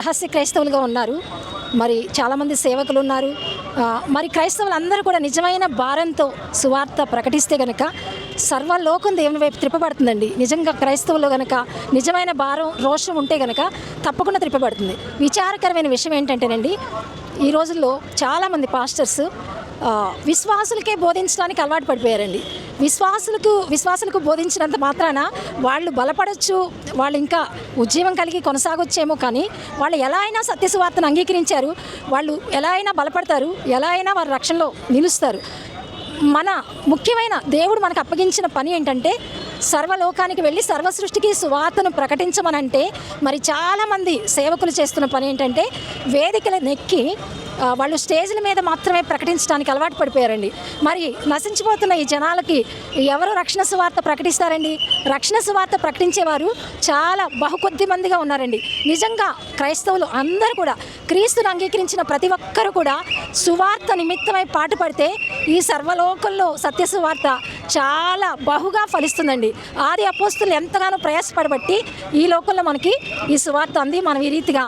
రహస్య క్రైస్తవులుగా ఉన్నారు. మరి చాలామంది సేవకులు ఉన్నారు. మరి క్రైస్తవులందరూ కూడా నిజమైన భారంతో సువార్త ప్రకటిస్తే గనక సర్వలోకం దేవుని వైపు త్రిప్పబడుతుందండి. నిజంగా క్రైస్తవులు గనక నిజమైన భారం రోషం ఉంటే గనక తప్పకుండా త్రిప్పబడుతుంది. విచారకరమైన విషయం ఏంటంటేనండి, ఈ రోజుల్లో చాలామంది పాస్టర్స్ విశ్వాసులకే బోధించడానికి అలవాటు పడిపోయారండి. విశ్వాసులకు బోధించినంత మాత్రాన వాళ్ళు బలపడవచ్చు, వాళ్ళు ఇంకా ఉద్యమం కలిగి కొనసాగొచ్చేమో, కానీ వాళ్ళు ఎలా అయినా సత్యసువార్తను అంగీకరించారు, వాళ్ళు ఎలా అయినా బలపడతారు, ఎలా అయినా వారి రక్షణలో నిలుస్తారు. మన ముఖ్యమైన దేవుడు మనకు అప్పగించిన పని ఏంటంటే సర్వలోకానికి వెళ్ళి సర్వ సృష్టికి సువార్తను ప్రకటించమనంటే, మరి చాలామంది సేవకులు చేస్తున్న పని ఏంటంటే వేదికల నెక్కి వాళ్ళు స్టేజ్ల మీద మాత్రమే ప్రకటించడానికి అలవాటు పడిపోయారండి. మరి నశించిపోతున్న ఈ జనాలకి ఎవరు రక్షణ సువార్త ప్రకటిస్తారండి? రక్షణ సువార్త ప్రకటించేవారు చాలా బహుకొద్ది మందిగా ఉన్నారండి. నిజంగా క్రైస్తవులు అందరూ కూడా, క్రీస్తును అంగీకరించిన ప్రతి ఒక్కరూ కూడా సువార్త నిమిత్తమై పాటుపడితే ఈ సర్వలోకంలో సత్య సువార్త చాలా బహుగా ఫలిస్తుందండి. ఆది అపోస్తులు ఎంతగానో ప్రయాసపడబట్టి ఈ లోకంలో మనకి ఈ సువార్త అంది. మనం ఈ రీతిగా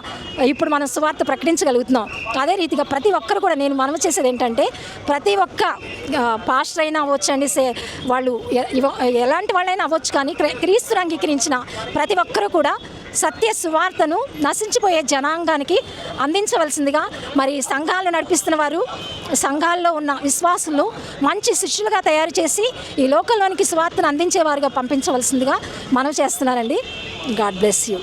ఇప్పుడు మనం సువార్త ప్రకటించగలుగుతున్నాం. అదే రీతిగా ప్రతి ఒక్కరు కూడా నేను మనవి చేసేది ఏంటంటే, ప్రతి ఒక్క పాస్టర్ అయినా అవ్వచ్చండి, వాళ్ళు ఎలాంటి వాళ్ళైనా అవ్వచ్చు, కానీ క్రీస్తును అంగీకరించిన ప్రతి ఒక్కరూ కూడా సత్య సువార్తను నశించిపోయే జనాంగానికి అందించవలసిందిగా, మరి సంఘాలు నడిపిస్తున్న వారు సంఘాల్లో ఉన్న విశ్వాసులను మంచి శిష్యులుగా తయారు చేసి ఈ లోకంలోనికి సువార్తను అందించేవారుగా పంపించవలసిందిగా మనవి చేస్తున్నారండి. God bless you.